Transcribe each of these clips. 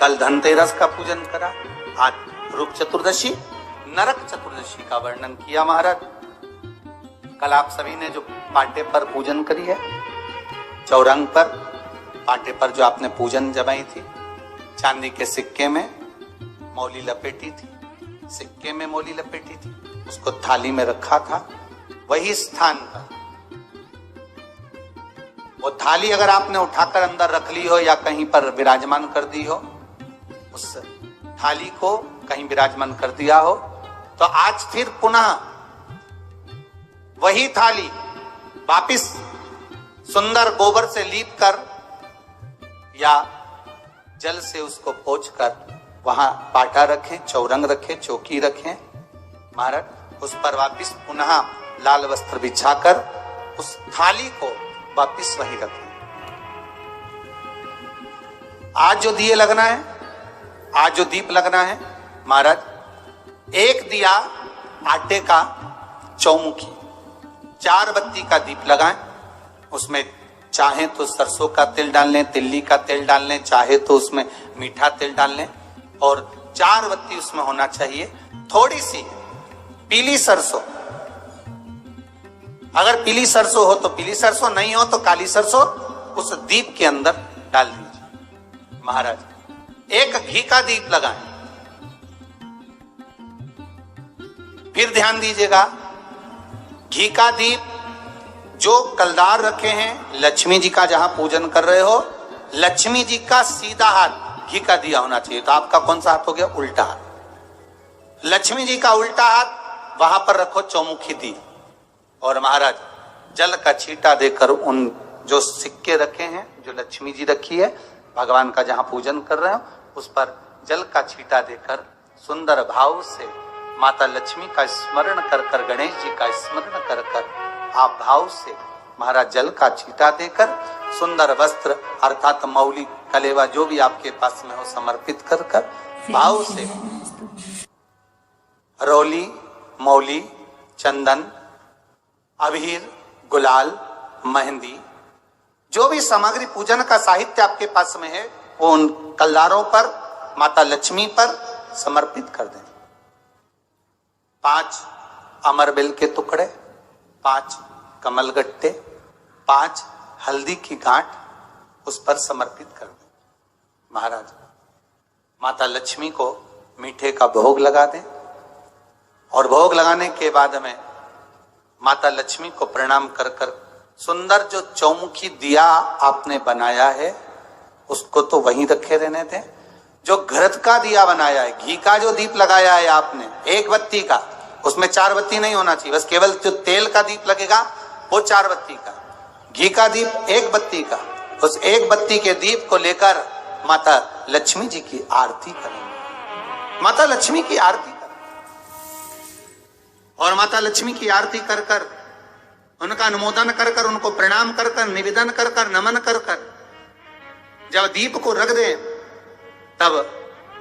कल धनतेरस का पूजन करा, आज रूप चतुर्दशी, नरक चतुर्दशी का वर्णन किया महाराज। कल आप सभी ने जो पाटे पर पूजन करी है, चौरंग पर पाटे पर जो आपने पूजन जमाई थी, चांदी के सिक्के में मौली लपेटी थी, सिक्के में मौली लपेटी थी, उसको थाली में रखा था। वही स्थान पर वो थाली अगर आपने उठाकर अंदर रख ली हो या कहीं पर विराजमान कर दी हो, उस थाली को कहीं विराजमान कर दिया हो, तो आज फिर पुनः वही थाली वापिस सुंदर गोबर से लीप कर या जल से उसको पोंछकर वहां पाटा रखें, चौरंग रखें, चौकी रखें महाराज। उस पर वापिस पुनः लाल वस्त्र बिछाकर उस थाली को वापिस वहीं रखें। आज जो दिए लगना है, आज जो दीप लगना है महाराज, एक दिया आटे का चौमुखी, 4 बत्ती का दीप लगाएं। उसमें चाहे तो सरसों का तेल डाल लें, तिल्ली का तेल डाल लें, चाहे तो उसमें मीठा तेल डाल लें, और 4 बत्ती उसमें होना चाहिए। थोड़ी सी पीली सरसों, अगर पीली सरसों हो तो पीली सरसों, नहीं हो तो काली सरसों उस दीप के अंदर डाल दीजिए महाराज। एक घी का दीप लगाएं। फिर ध्यान दीजिएगा, घी का दीप जो कलदार रखे हैं, लक्ष्मी जी का जहां पूजन कर रहे हो, लक्ष्मी जी का सीधा हाथ घी का दिया होना चाहिए। तो आपका कौन सा हाथ हो गया? उल्टा हाथ। लक्ष्मी जी का उल्टा हाथ वहां पर रखो चौमुखी दीप, और महाराज जल का छींटा देकर उन जो सिक्के रखे हैं, जो लक्ष्मी जी रखी है, भगवान का जहां पूजन कर रहे हो, उस पर जल का छींटा देकर सुंदर भाव से माता लक्ष्मी का स्मरण कर कर, गणेश जी का स्मरण कर कर, आप भाव से महाराज जल का छींटा देकर सुंदर वस्त्र अर्थात मौली, कलेवा जो भी आपके पास में हो समर्पित कर कर भाव से रौली, मौली, चंदन, अबीर, गुलाल, मेहंदी, जो भी सामग्री पूजन का साहित्य आपके पास में है, वो उन कलदारों पर, माता लक्ष्मी पर समर्पित कर दें। 5 अमरबेल के टुकड़े, 5 कमलगट्टे, 5 हल्दी की गांठ उस पर समर्पित कर दें महाराज। माता लक्ष्मी को मीठे का भोग लगा दें, और भोग लगाने के बाद में माता लक्ष्मी को प्रणाम कर कर सुंदर जो चौमुखी दिया आपने बनाया है उसको तो वहीं रखे रहने दें। जो घृत का दिया बनाया है, घी का जो दीप लगाया है आपने 1 बत्ती का, उसमें 4 बत्ती नहीं होना चाहिए, बस केवल जो तेल का दीप लगेगा वो 4 बत्ती का, घी का दीप 1 बत्ती का। उस 1 बत्ती के दीप को लेकर माता लक्ष्मी जी की आरती करेंगे, माता लक्ष्मी की आरती करें, और माता लक्ष्मी की आरती कर कर, उनका अनुमोदन कर कर, उनको प्रणाम कर कर, निवेदन कर कर, नमन कर कर जब दीप को रख दें, तब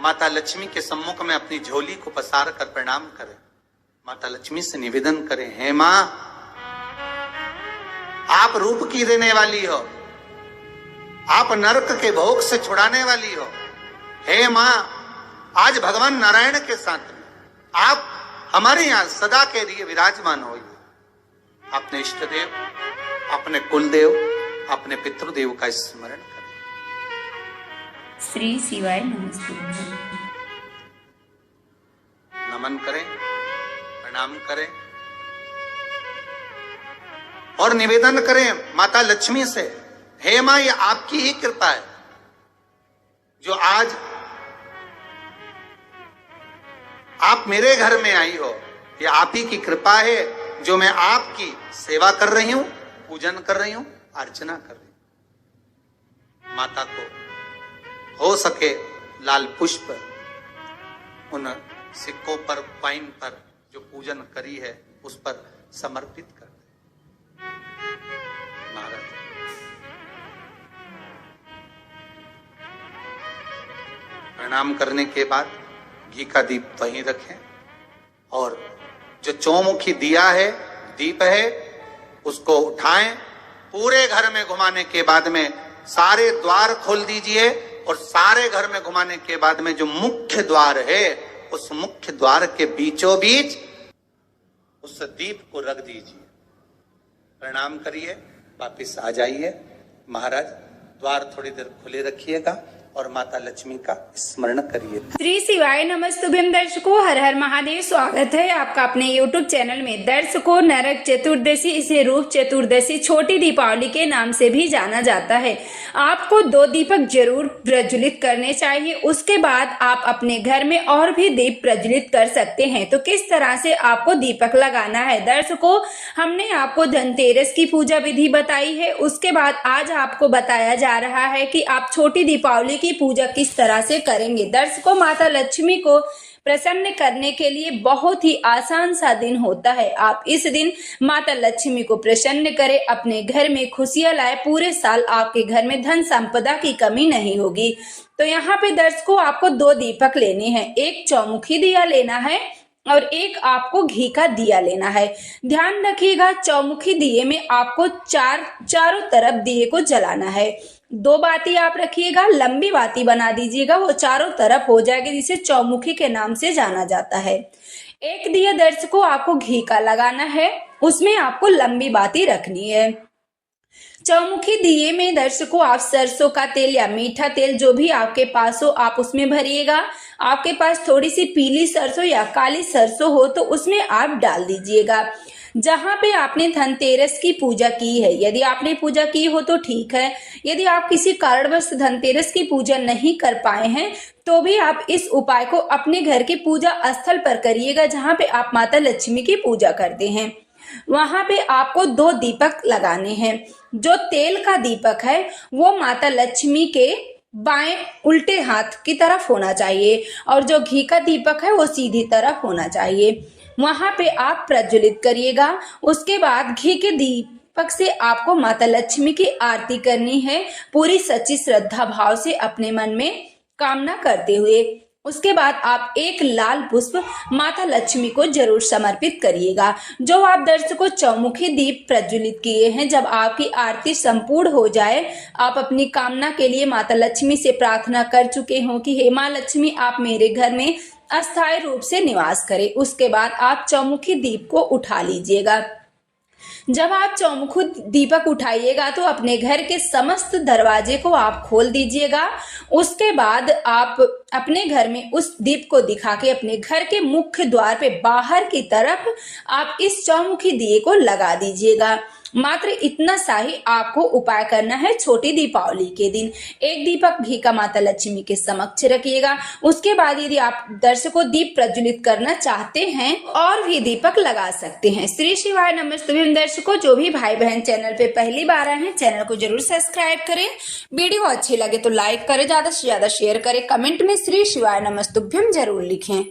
माता लक्ष्मी के सम्मुख में अपनी झोली को पसार कर प्रणाम करें। माता लक्ष्मी से निवेदन करें, हे मां, आप रूप की देने वाली हो, आप नरक के भोग से छुड़ाने वाली हो। हे मां, आज भगवान नारायण के साथ में आप हमारे यहां सदा के लिए विराजमान होइए। अपने इष्ट देव, अपने कुल देव, अपने पितृदेव का स्मरण करें। श्री शिवाय नमस्ते। नमन करें, प्रणाम करें, और निवेदन करें माता लक्ष्मी से, हे मां, ये आपकी ही कृपा है जो आज आप मेरे घर में आई हो। ये आप ही की कृपा है जो मैं आपकी सेवा कर रही हूं, पूजन कर रही हूं, अर्चना कर रही हूं। माता को हो सके लाल पुष्प उन सिक्कों पर, कॉइन पर जो पूजन करी है उस पर समर्पित कर दे महाराज। प्रणाम करने के बाद घी का दीप वहीं रखें, और जो चौमुखी दिया है, दीप है, उसको उठाएं, पूरे घर में घुमाने के बाद में सारे द्वार खोल दीजिए, और सारे घर में घुमाने के बाद में जो मुख्य द्वार है, उस मुख्य द्वार के बीचों बीच उस दीप को रख दीजिए। प्रणाम करिए, वापिस आ जाइए। महाराज द्वार थोड़ी देर खुले रखिएगा और माता लक्ष्मी का स्मरण करिए। श्री शिवाय नमस्तुभ्यम। दर्शकों, हर हर महादेव। स्वागत है आपका अपने YouTube चैनल में। दर्शकों, नरक चतुर्दशी, इसे रूप चतुर्दशी, छोटी दीपावली के नाम से भी जाना जाता है। आपको 2 दीपक जरूर प्रज्वलित करने चाहिए। उसके बाद आप अपने घर में और भी दीप प्रज्वलित कर सकते हैं। तो किस तरह से आपको दीपक लगाना है? दर्शकों, हमने आपको धनतेरस की पूजा विधि बताई है। उसके बाद आज आपको बताया जा रहा है कि आप छोटी दीपावली की पूजा किस तरह से करेंगे। दर्शकों, माता लक्ष्मी को प्रसन्न करने के लिए बहुत ही आसान सा दिन होता है। आप इस दिन माता लक्ष्मी को प्रसन्न करें, अपने घर में खुशियां लाए। पूरे साल आपके घर में धन संपदा की कमी नहीं होगी। तो यहाँ पे दर्शकों, आपको 2 दीपक लेने हैं। एक चौमुखी दिया लेना है और एक आपको घी का दिया लेना है। ध्यान रखिएगा, चौमुखी दिए में आपको चारों तरफ दिए को जलाना है। 2 बाती आप रखिएगा, लंबी बाती बना दीजिएगा, वो चारों तरफ हो जाएगी, जिसे चौमुखी के नाम से जाना जाता है। एक दिया दर्शकों आपको घी का लगाना है, उसमें आपको लंबी बाती रखनी है। चौमुखी दिए में दर्शकों आप सरसों का तेल या मीठा तेल जो भी आपके पास हो, आप उसमें भरिएगा। आपके पास थोड़ी सी पीली सरसों या काली सरसों हो तो उसमें आप डाल दीजिएगा। जहां पे आपने धनतेरस की पूजा की है, यदि आपने पूजा की हो तो ठीक है। यदि आप किसी कारणवश धनतेरस की पूजा नहीं कर पाए हैं तो भी आप इस उपाय को अपने घर के पूजा स्थल पर करिएगा, जहां पे आप माता लक्ष्मी की पूजा करते हैं। वहां पे आपको 2 दीपक लगाने हैं। जो तेल का दीपक है वो माता लक्ष्मी के बाएं उल्टे हाथ की तरफ होना चाहिए और जो घी का दीपक है वो सीधी तरफ होना चाहिए। वहां पे आप प्रज्वलित करिएगा। उसके बाद घी के दीपक से आपको माता लक्ष्मी की आरती करनी है, पूरी सच्ची श्रद्धा भाव से अपने मन में कामना करते हुए। उसके बाद आप एक लाल पुष्प माता लक्ष्मी को जरूर समर्पित करिएगा। जो आप दर्शकों चौमुखी दीप प्रज्वलित किए हैं, जब आपकी आरती संपूर्ण हो जाए, आप अपनी कामना के लिए माता लक्ष्मी से प्रार्थना कर चुके हो कि हे माँ लक्ष्मी, आप मेरे घर में अस्थायी रूप से निवास करें। उसके बाद आप चौमुखी दीप को उठा लीजिएगा। जब आप चौमुखी दीपक उठाइएगा तो अपने घर के समस्त दरवाजे को आप खोल दीजिएगा। उसके बाद आप अपने घर में उस दीप को दिखा के अपने घर के मुख्य द्वार पे बाहर की तरफ आप इस चौमुखी दिए को लगा दीजिएगा। मात्र इतना सा ही आपको उपाय करना है छोटी दीपावली के दिन। एक दीपक घी का माता लक्ष्मी के समक्ष रखिएगा। उसके बाद यदि आप दर्शकों दीप प्रज्वलित करना चाहते हैं और भी दीपक लगा सकते हैं। श्री शिवाय नमस्तुभ्यम। दर्शकों, जो भी भाई बहन चैनल पे पहली बार आए हैं, चैनल को जरूर सब्सक्राइब करें। वीडियो अच्छी लगे तो लाइक करें, ज्यादा से ज्यादा शेयर करें, कमेंट में श्री शिवाय नमस्तुभ्यम जरूर लिखें।